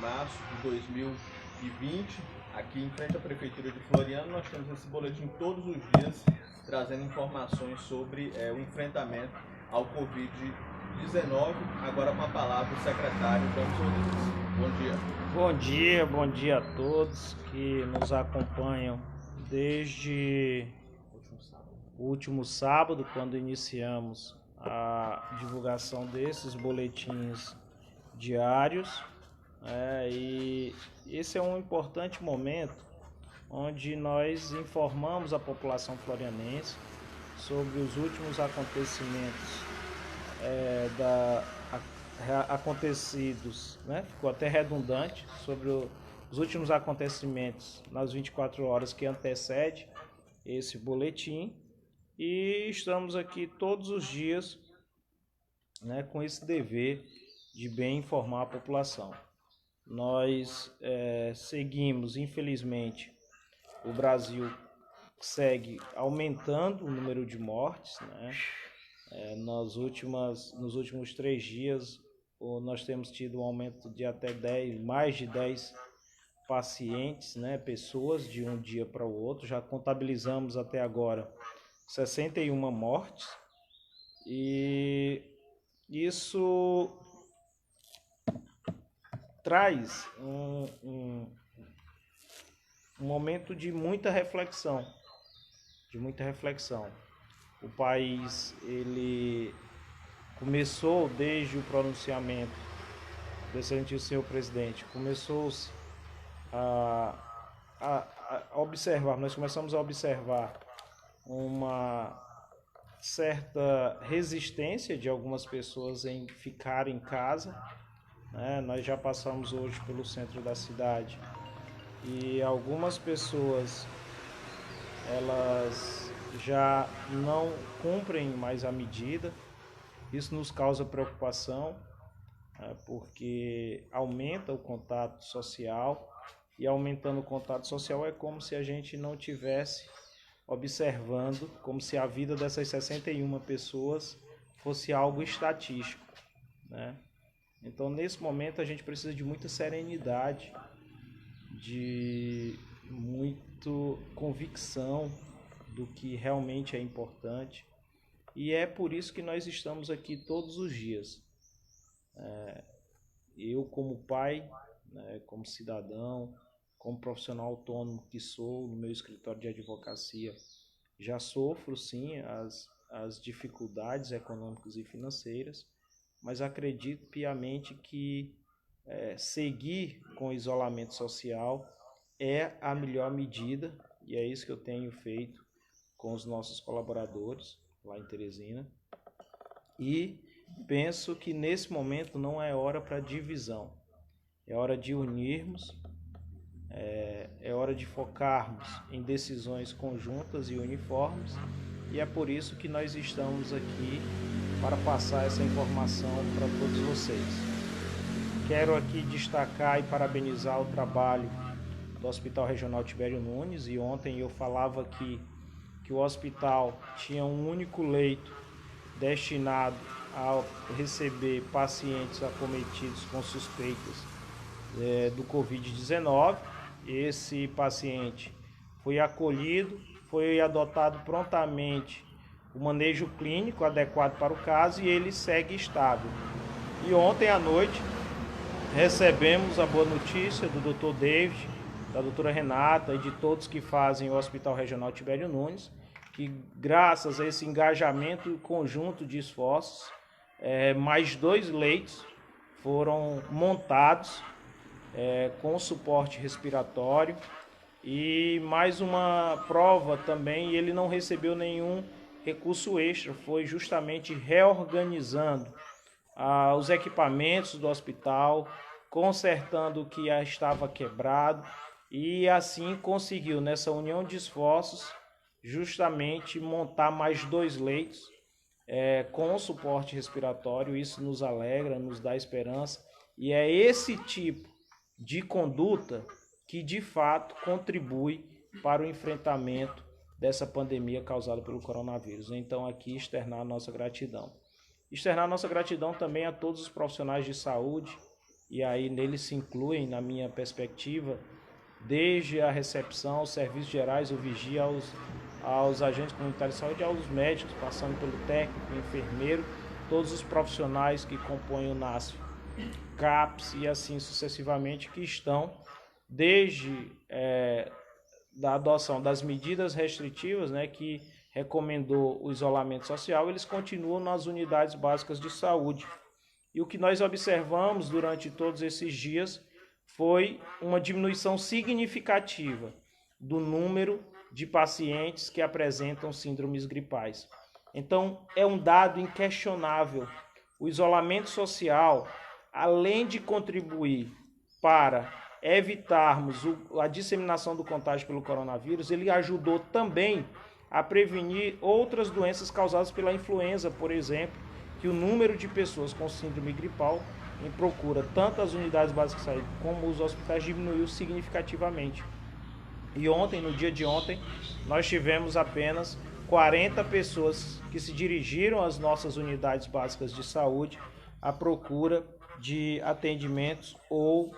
março de 2020, aqui em frente à Prefeitura de Floriano, nós temos esse boletim todos os dias, trazendo informações sobre o enfrentamento ao Covid-19. Agora com a palavra o secretário Dante Rodrigues. Bom dia. Bom dia a todos que nos acompanham desde o último sábado, quando iniciamos a divulgação desses boletins diários. E esse é um importante momento onde nós informamos a população florianense sobre os últimos acontecimentos acontecidos, ficou até redundante, sobre os últimos acontecimentos nas 24 horas que antecede esse boletim, e estamos aqui todos os dias com esse dever de bem informar a população. Nós seguimos, infelizmente, o Brasil segue aumentando o número de mortes, nos últimos 3 dias nós temos tido um aumento de até mais de 10 pacientes, pessoas de um dia para o outro. Já contabilizamos até agora 61 mortes, e isso traz um momento de muita reflexão, O país, ele começou desde o pronunciamento do excelentíssimo senhor presidente, começou-se a observar, nós começamos a observar uma certa resistência de algumas pessoas em ficar em casa. Nós já passamos hoje pelo centro da cidade e algumas pessoas, elas já não cumprem mais a medida. Isso nos causa preocupação, porque aumenta o contato social, e aumentando o contato social é como se a gente não tivesse observando, como se a vida dessas 61 pessoas fosse algo estatístico, Então, nesse momento, a gente precisa de muita serenidade, de muita convicção do que realmente é importante. E é por isso que nós estamos aqui todos os dias. Eu, como pai, como cidadão, como profissional autônomo que sou, no meu escritório de advocacia, já sofro sim as dificuldades econômicas e financeiras, mas acredito piamente que seguir com o isolamento social é a melhor medida, e é isso que eu tenho feito com os nossos colaboradores lá em Teresina. E penso que nesse momento não é hora para divisão, é hora de unirmos, é hora de focarmos em decisões conjuntas e uniformes, e é por isso que nós estamos aqui para passar essa informação para todos vocês. Quero aqui destacar e parabenizar o trabalho do Hospital Regional Tibério Nunes, e ontem eu falava aqui que o hospital tinha um único leito destinado a receber pacientes acometidos com suspeitas do Covid-19. Esse paciente foi acolhido, foi adotado prontamente o manejo clínico adequado para o caso, e ele segue estável. E ontem à noite recebemos a boa notícia do Dr. David, da doutora Renata e de todos que fazem o Hospital Regional Tibério Nunes, que graças a esse engajamento conjunto de esforços, mais 2 leitos foram montados com suporte respiratório, e mais uma prova também, ele não recebeu nenhum recurso extra, foi justamente reorganizando os equipamentos do hospital, consertando o que já estava quebrado, e assim conseguiu, nessa união de esforços, justamente montar mais 2 leitos com suporte respiratório. Isso nos alegra, nos dá esperança, e é esse tipo de conduta que de fato contribui para o enfrentamento dessa pandemia causada pelo coronavírus. Então, aqui externar a nossa gratidão. Externar a nossa gratidão também a todos os profissionais de saúde e aí nele se incluem, na minha perspectiva, desde a recepção, aos serviços gerais, o vigia, aos agentes comunitários de saúde, aos médicos, passando pelo técnico, enfermeiro, todos os profissionais que compõem o NASF, CAPS e assim sucessivamente, que estão desde da adoção das medidas restritivas, né, que recomendou o isolamento social, eles continuam nas unidades básicas de saúde. E o que nós observamos durante todos esses dias foi uma diminuição significativa do número de pacientes que apresentam síndromes gripais. Então, é um dado inquestionável. O isolamento social, além de contribuir para evitarmos a disseminação do contágio pelo coronavírus, ele ajudou também a prevenir outras doenças causadas pela influenza, por exemplo, que o número de pessoas com síndrome gripal em procura tanto as unidades básicas de saúde como os hospitais diminuiu significativamente. E ontem, no dia de ontem, nós tivemos apenas 40 pessoas que se dirigiram às nossas unidades básicas de saúde à procura de atendimentos ou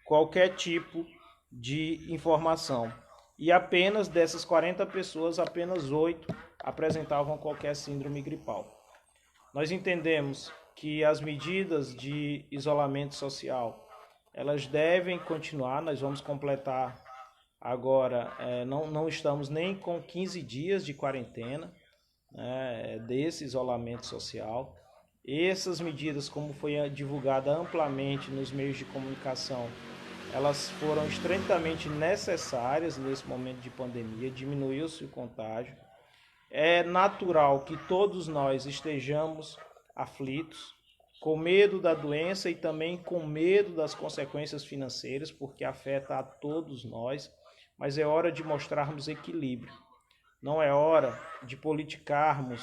qualquer tipo de informação. E apenas dessas 40 pessoas, apenas 8 apresentavam qualquer síndrome gripal. Nós entendemos que as medidas de isolamento social, elas devem continuar. Nós vamos completar agora, não estamos nem com 15 dias de quarentena, né, desse isolamento social. Essas medidas, como foi divulgada amplamente nos meios de comunicação, elas foram estritamente necessárias nesse momento de pandemia, diminuiu-se o contágio. É natural que todos nós estejamos aflitos, com medo da doença e também com medo das consequências financeiras, porque afeta a todos nós, mas é hora de mostrarmos equilíbrio. Não é hora de politicarmos,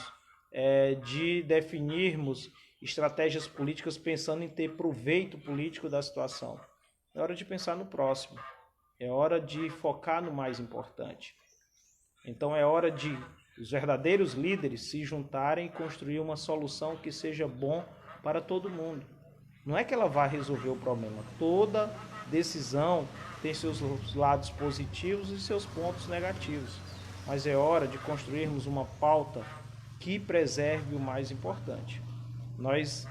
de definirmos estratégias políticas pensando em ter proveito político da situação. É hora de pensar no próximo. É hora de focar no mais importante. Então é hora de os verdadeiros líderes se juntarem e construir uma solução que seja bom para todo mundo. Não é que ela vá resolver o problema. Toda decisão tem seus lados positivos e seus pontos negativos. Mas é hora de construirmos uma pauta que preserve o mais importante. Nós,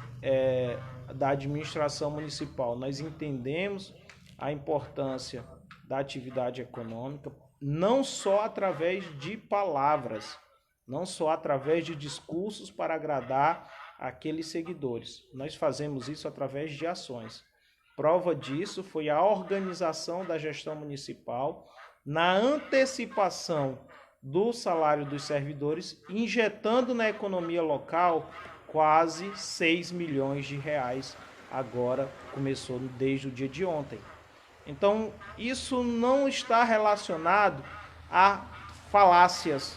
da administração municipal, nós entendemos a importância da atividade econômica, não só através de palavras, não só através de discursos para agradar aqueles seguidores. Nós fazemos isso através de ações. Prova disso foi a organização da gestão municipal na antecipação do salário dos servidores, injetando na economia local quase 6 milhões de reais. Agora começou desde o dia de ontem. Então, isso não está relacionado a falácias,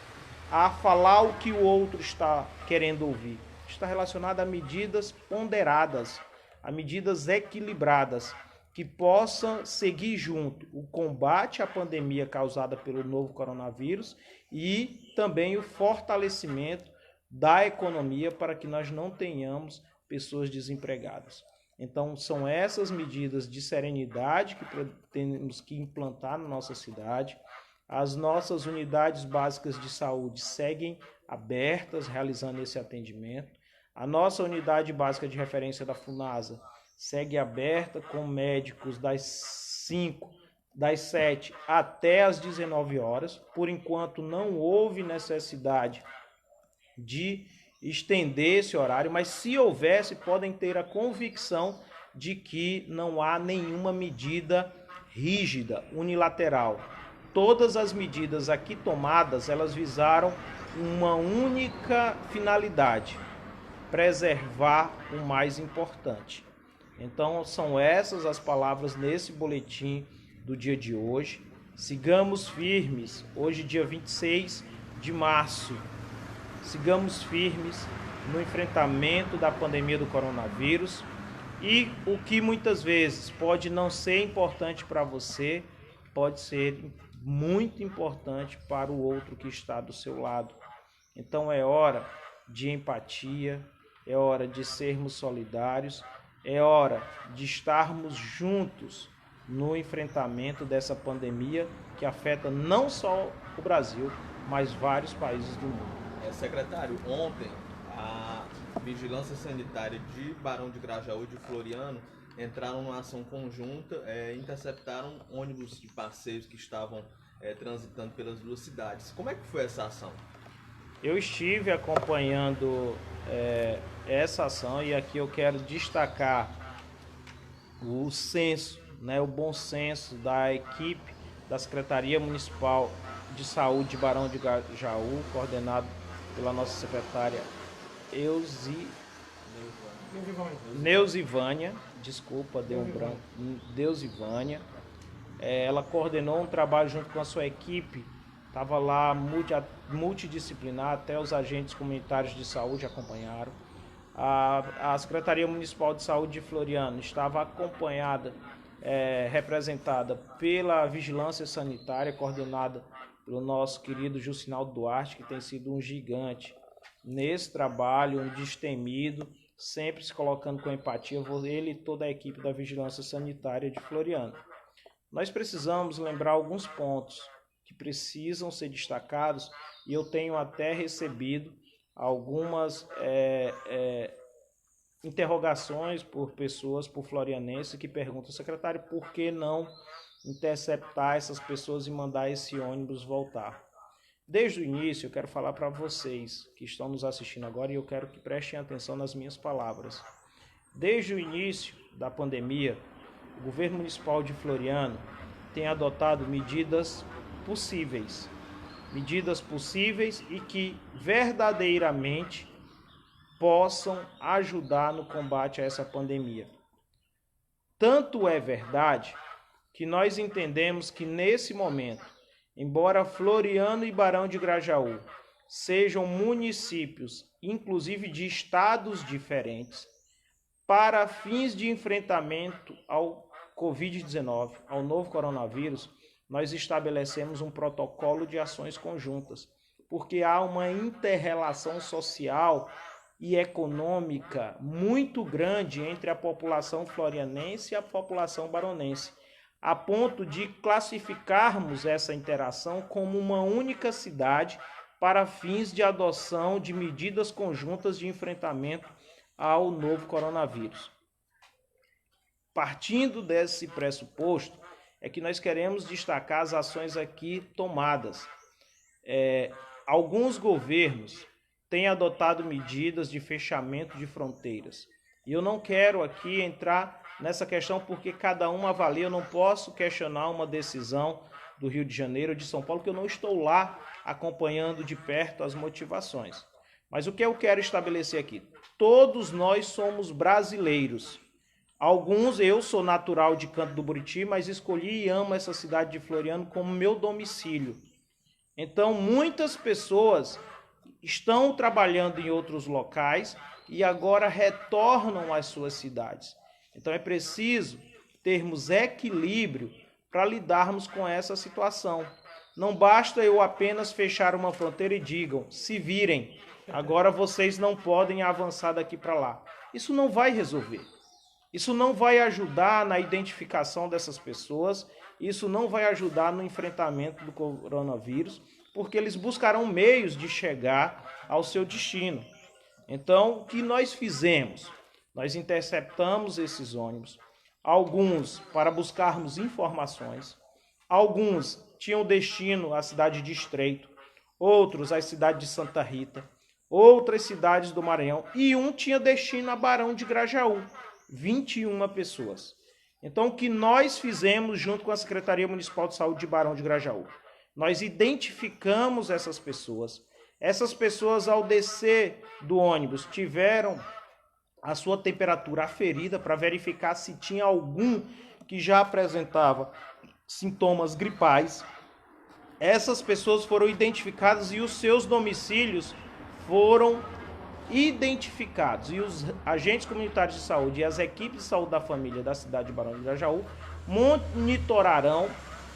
a falar o que o outro está querendo ouvir. Está relacionado a medidas ponderadas, a medidas equilibradas, que possam seguir junto o combate à pandemia causada pelo novo coronavírus e também o fortalecimento da economia para que nós não tenhamos pessoas desempregadas. Então, são essas medidas de serenidade que temos que implantar na nossa cidade. As nossas unidades básicas de saúde seguem abertas, realizando esse atendimento. A nossa unidade básica de referência da FUNASA segue aberta com médicos das 7 até as 19 horas. Por enquanto, não houve necessidade de estender esse horário, mas se houvesse, podem ter a convicção de que não há nenhuma medida rígida, unilateral. Todas as medidas aqui tomadas, elas visaram uma única finalidade: preservar o mais importante. Então, são essas as palavras nesse boletim do dia de hoje. Sigamos firmes, hoje dia 26 de março, sigamos firmes no enfrentamento da pandemia do coronavírus, e o que muitas vezes pode não ser importante para você, pode ser muito importante para o outro que está do seu lado. Então é hora de empatia, é hora de sermos solidários, é hora de estarmos juntos no enfrentamento dessa pandemia que afeta não só o Brasil, mas vários países do mundo. Secretário, ontem a Vigilância Sanitária de Barão de Grajaú e de Floriano entraram numa ação conjunta, interceptaram ônibus de passeios que estavam transitando pelas duas cidades. Como é que foi essa ação? Eu estive acompanhando essa ação e aqui eu quero destacar o senso, o bom senso da equipe da Secretaria Municipal de Saúde de Barão de Grajaú, coordenado pela nossa secretária Neusivânia, desculpa, deu um branco, Neusivânia. Ela coordenou um trabalho junto com a sua equipe, estava lá multidisciplinar, até os agentes comunitários de saúde acompanharam. A Secretaria Municipal de Saúde de Floriano estava acompanhada, representada pela Vigilância Sanitária, coordenada pelo nosso querido Jucinaldo Duarte, que tem sido um gigante nesse trabalho, um destemido, sempre se colocando com empatia, ele e toda a equipe da Vigilância Sanitária de Floriano. Nós precisamos lembrar alguns pontos que precisam ser destacados e eu tenho até recebido algumas interrogações por pessoas, por florianenses, que perguntam, secretário, por que não interceptar essas pessoas e mandar esse ônibus voltar? Desde o início, eu quero falar para vocês que estão nos assistindo agora e eu quero que prestem atenção nas minhas palavras. Desde o início da pandemia, o governo municipal de Floriano tem adotado medidas possíveis e que verdadeiramente possam ajudar no combate a essa pandemia. Tanto é verdade que nós entendemos que nesse momento, embora Floriano e Barão de Grajaú sejam municípios, inclusive de estados diferentes, para fins de enfrentamento ao Covid-19, ao novo coronavírus, nós estabelecemos um protocolo de ações conjuntas, porque há uma inter-relação social e econômica muito grande entre a população florianense e a população baronense, a ponto de classificarmos essa interação como uma única cidade para fins de adoção de medidas conjuntas de enfrentamento ao novo coronavírus. Partindo desse pressuposto, é que nós queremos destacar as ações aqui tomadas. Alguns governos têm adotado medidas de fechamento de fronteiras. E eu não quero aqui entrar nessa questão porque cada um avalia, eu não posso questionar uma decisão do Rio de Janeiro ou de São Paulo, que eu não estou lá acompanhando de perto as motivações. Mas o que eu quero estabelecer aqui? Todos nós somos brasileiros. Eu sou natural de Canto do Buriti, mas escolhi e amo essa cidade de Floriano como meu domicílio. Então, muitas pessoas estão trabalhando em outros locais e agora retornam às suas cidades. Então, é preciso termos equilíbrio para lidarmos com essa situação. Não basta eu apenas fechar uma fronteira e digam, se virem, agora vocês não podem avançar daqui para lá. Isso não vai resolver. Isso não vai ajudar na identificação dessas pessoas, isso não vai ajudar no enfrentamento do coronavírus, porque eles buscarão meios de chegar ao seu destino. Então, o que nós fizemos? Nós interceptamos esses ônibus, alguns para buscarmos informações, alguns tinham destino à cidade de Estreito, outros à cidade de Santa Rita, outras cidades do Maranhão e um tinha destino a Barão de Grajaú. 21 pessoas. Então, o que nós fizemos junto com a Secretaria Municipal de Saúde de Barão de Grajaú? Nós identificamos essas pessoas. Essas pessoas, ao descer do ônibus, tiveram a sua temperatura aferida para verificar se tinha algum que já apresentava sintomas gripais. Essas pessoas foram identificadas e os seus domicílios foram identificados, e os agentes comunitários de saúde e as equipes de saúde da família da cidade de Barão de Grajaú monitorarão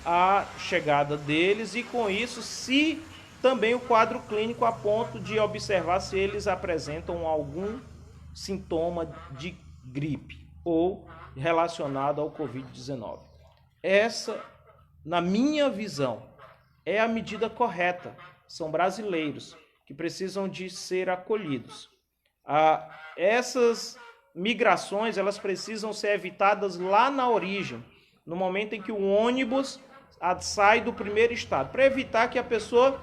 a chegada deles e com isso se também o quadro clínico a ponto de observar se eles apresentam algum sintoma de gripe ou relacionado ao Covid-19. Essa, na minha visão, é a medida correta. São brasileiros que precisam de ser acolhidos. Essas migrações, elas precisam ser evitadas lá na origem, no momento em que o ônibus sai do primeiro estado, para evitar que a pessoa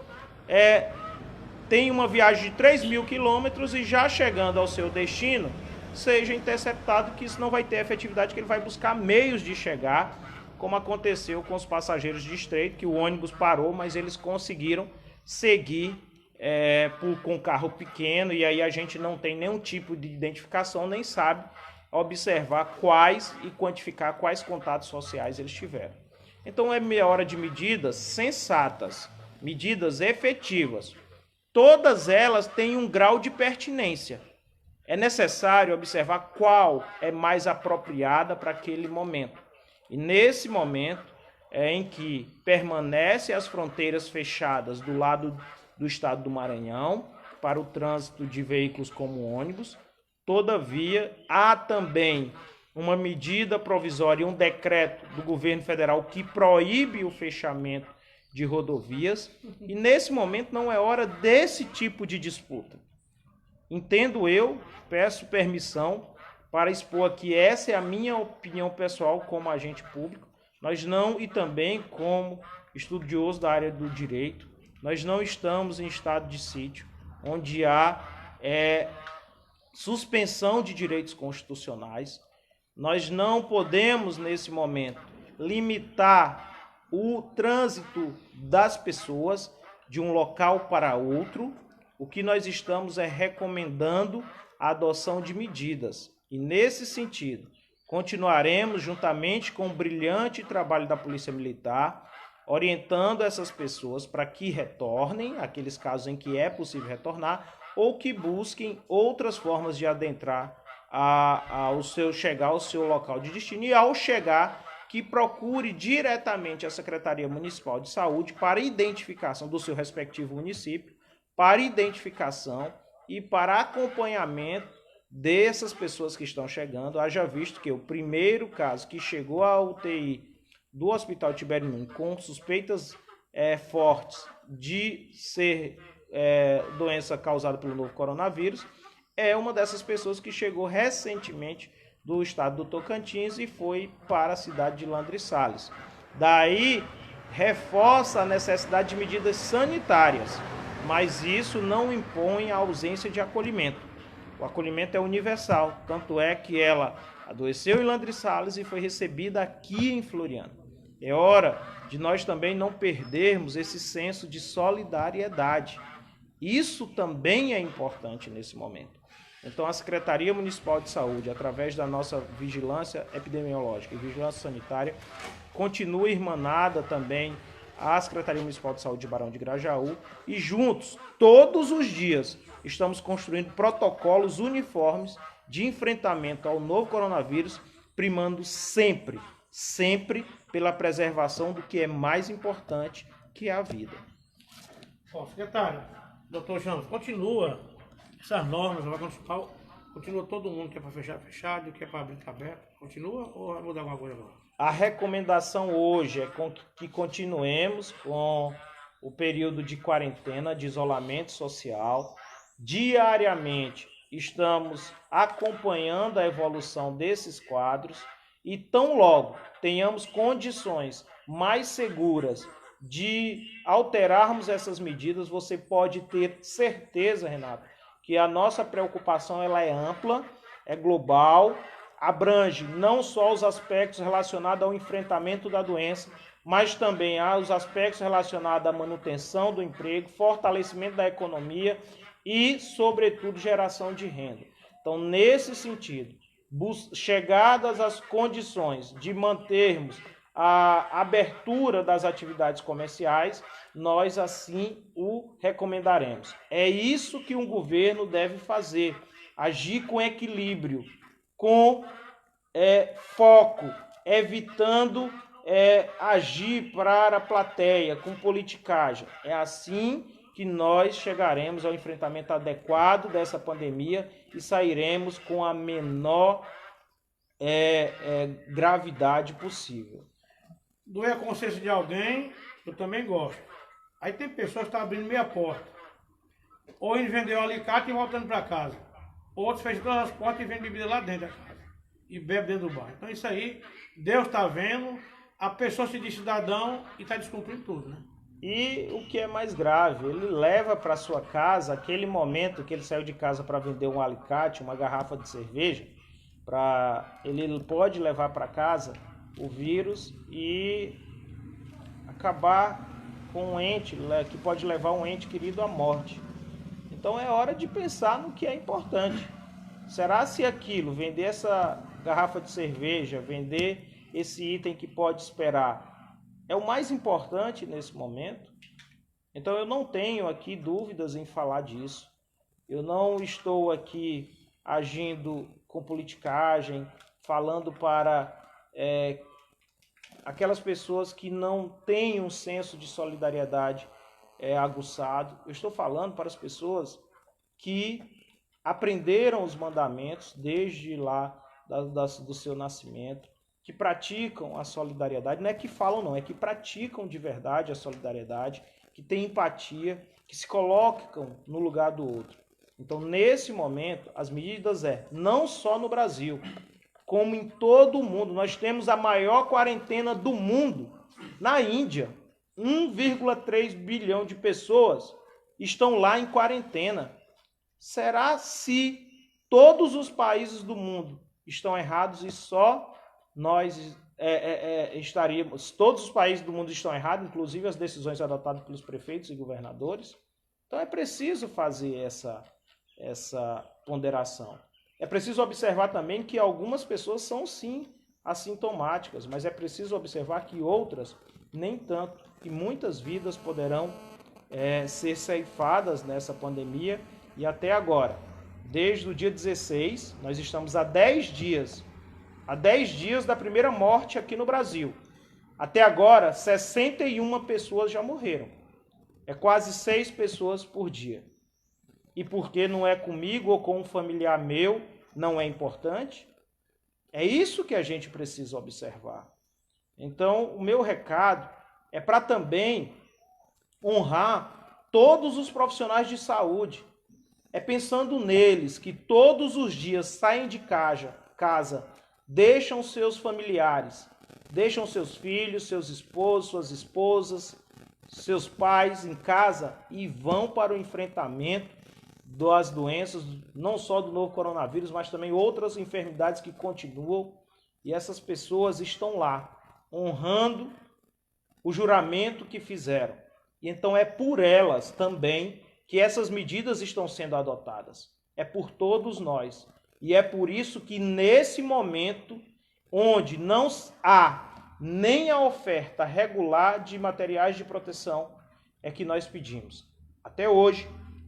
tenha uma viagem de 3.000 quilômetros e já chegando ao seu destino, seja interceptado, que isso não vai ter efetividade, que ele vai buscar meios de chegar, como aconteceu com os passageiros de Estreito, que o ônibus parou, mas eles conseguiram seguir com carro pequeno, e aí a gente não tem nenhum tipo de identificação, nem sabe observar quais e quantificar quais contatos sociais eles tiveram. Então é hora de medidas sensatas, medidas efetivas. Todas elas têm um grau de pertinência. É necessário observar qual é mais apropriada para aquele momento. E nesse momento em que permanecem as fronteiras fechadas do lado do estado do Maranhão para o trânsito de veículos como ônibus, todavia há também uma medida provisória e um decreto do governo federal que proíbe o fechamento de rodovias, e nesse momento não é hora desse tipo de disputa. Entendo eu, peço permissão para expor aqui, essa é a minha opinião pessoal como agente público, nós não, e também como estudioso da área do direito, nós não estamos em estado de sítio, onde há suspensão de direitos constitucionais. Nós não podemos, nesse momento, limitar o trânsito das pessoas de um local para outro. O que nós estamos recomendando a adoção de medidas. E, nesse sentido, continuaremos, juntamente com o brilhante trabalho da Polícia Militar, orientando essas pessoas para que retornem, aqueles casos em que é possível retornar, ou que busquem outras formas de adentrar chegar ao seu local de destino, e ao chegar, que procure diretamente a Secretaria Municipal de Saúde para identificação do seu respectivo município, para identificação e para acompanhamento dessas pessoas que estão chegando. Haja visto que o primeiro caso que chegou à UTI do Hospital Tibério Nunes com suspeitas fortes de ser doença causada pelo novo coronavírus, é uma dessas pessoas que chegou recentemente do estado do Tocantins e foi para a cidade de Landry Salles. Daí, reforça a necessidade de medidas sanitárias, mas isso não impõe a ausência de acolhimento. O acolhimento é universal, tanto é que ela adoeceu em Landry Salles e foi recebida aqui em Floriano. É hora de nós também não perdermos esse senso de solidariedade. Isso também é importante nesse momento. Então, a Secretaria Municipal de Saúde, através da nossa vigilância epidemiológica e vigilância sanitária, continua irmanada também à Secretaria Municipal de Saúde de Barão de Grajaú, e juntos, todos os dias, estamos construindo protocolos uniformes de enfrentamento ao novo coronavírus, primando sempre pela preservação do que é mais importante, que é a vida. Bom, secretário, doutor Jones, continua essas normas, continua todo mundo que é para fechar fechado, que é para abrir aberto, continua ou vai mudar alguma coisa agora? A recomendação hoje é que continuemos com o período de quarentena, de isolamento social. Diariamente estamos acompanhando a evolução desses quadros e tão logo tenhamos condições mais seguras de alterarmos essas medidas, você pode ter certeza, Renato, que a nossa preocupação ela é ampla, é global, abrange não só os aspectos relacionados ao enfrentamento da doença, mas também os aspectos relacionados à manutenção do emprego, fortalecimento da economia e, sobretudo, geração de renda. Então, nesse sentido, chegadas as condições de mantermos a abertura das atividades comerciais, nós assim o recomendaremos. É isso que um governo deve fazer, agir com equilíbrio, com foco, evitando agir para a plateia, com politicagem. É assim que nós chegaremos ao enfrentamento adequado dessa pandemia e sairemos com a menor gravidade possível. Doer a consciência de alguém, eu também gosto. Aí tem pessoas que estão abrindo meia porta. Ou indo vender o alicate e voltando para casa. Outros fecham todas as portas e vendem bebida lá dentro da casa. E bebe dentro do bar. Então isso aí, Deus está vendo, a pessoa se diz cidadão e está descumprindo tudo, né? E o que é mais grave, ele leva para sua casa, aquele momento que ele saiu de casa para vender um alicate, uma garrafa de cerveja, ele pode levar para casa o vírus e acabar com um ente, que pode levar um ente querido à morte. Então é hora de pensar no que é importante. Será se aquilo, vender essa garrafa de cerveja, vender esse item que pode esperar, é o mais importante nesse momento? Então eu não tenho aqui dúvidas em falar disso. Eu não estou aqui agindo com politicagem, falando para aquelas pessoas que não têm um senso de solidariedade aguçado. Eu estou falando para as pessoas que aprenderam os mandamentos desde lá do seu nascimento, que praticam a solidariedade, não é que falam não, é que praticam de verdade a solidariedade, que têm empatia, que se colocam no lugar do outro. Então, nesse momento, as medidas não só no Brasil, como em todo o mundo. Nós temos a maior quarentena do mundo na Índia. 1,3 bilhão de pessoas estão lá em quarentena. Será se todos os países do mundo estão errados e só nós estaríamos... Todos os países do mundo estão errados, inclusive as decisões adotadas pelos prefeitos e governadores? Então é preciso fazer essa ponderação. É preciso observar também que algumas pessoas são sim assintomáticas, mas é preciso observar que outras nem tanto, e muitas vidas poderão ser ceifadas nessa pandemia. E até agora, desde o dia 16, nós estamos há 10 dias da primeira morte aqui no Brasil. Até agora, 61 pessoas já morreram. É quase 6 pessoas por dia. E porque não é comigo ou com um familiar meu, não é importante? É isso que a gente precisa observar. Então, o meu recado é para também honrar todos os profissionais de saúde. É pensando neles que todos os dias saem de casa, deixam seus familiares, deixam seus filhos, seus esposos, suas esposas, seus pais em casa e vão para o enfrentamento das doenças, não só do novo coronavírus, mas também outras enfermidades que continuam. E essas pessoas estão lá, honrando o juramento que fizeram. E então é por elas também que essas medidas estão sendo adotadas. É por todos nós. E é por isso que nesse momento, onde não há nem a oferta regular de materiais de proteção, é que nós pedimos. Até hoje,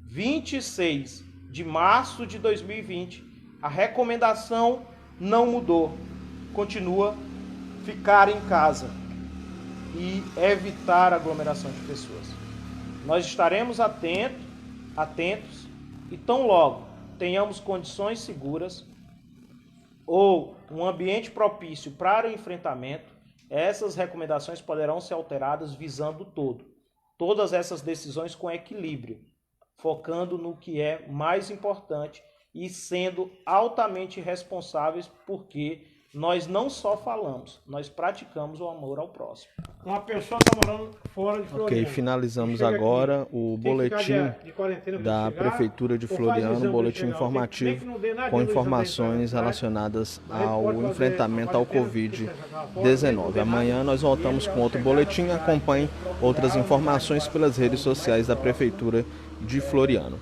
26 de março de 2020, a recomendação não mudou. Continua ficar em casa e evitar aglomeração de pessoas. Nós estaremos atentos e tão logo tenhamos condições seguras ou um ambiente propício para o enfrentamento, essas recomendações poderão ser alteradas visando o todo. Todas essas decisões com equilíbrio, focando no que é mais importante e sendo altamente responsáveis, porque nós não só falamos, nós praticamos o amor ao próximo. Uma pessoa está morando fora de Floriano. Ok, finalizamos agora aqui, o boletim da Prefeitura de Floriano, um boletim informativo com informações relacionadas ao enfrentamento ao Covid-19. Amanhã nós voltamos com outro boletim. Acompanhe outras informações pelas redes sociais da Prefeitura de Floriano.